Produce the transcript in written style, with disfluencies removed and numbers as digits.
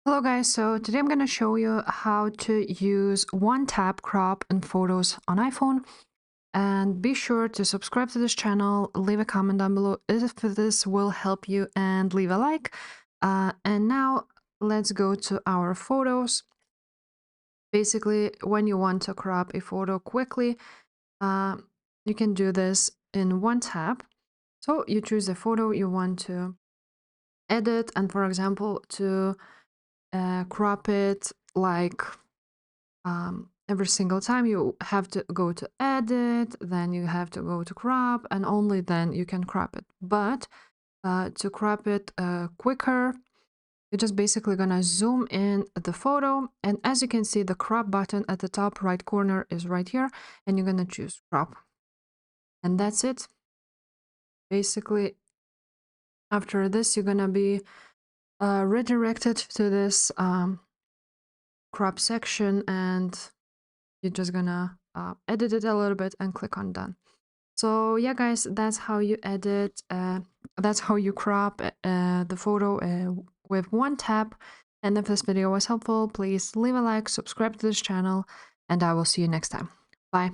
Hello guys, so today I'm going to show you how to use one tap crop in photos on iPhone, and be sure to subscribe to this channel, leave a comment down below if this will help you, and leave a like. And now let's go to our photos. Basically, when you want to crop a photo quickly, uh, you can do this in one tap. So you choose the photo you want to edit, and for example, to crop it like every single time you have to go to edit, then you have to go to crop, and only then you can crop it. But to crop it quicker, you're just basically gonna zoom in the photo, and as you can see, the crop button at the top right corner is right here, and you're gonna choose crop, and that's it. Basically, after this, you're gonna be redirected to this crop section, and you're just gonna edit it a little bit and click on done. So yeah, guys, that's how you edit, that's how you crop the photo with one tap. And if this video was helpful, please leave a like, subscribe to this channel, and I will see you next time. Bye.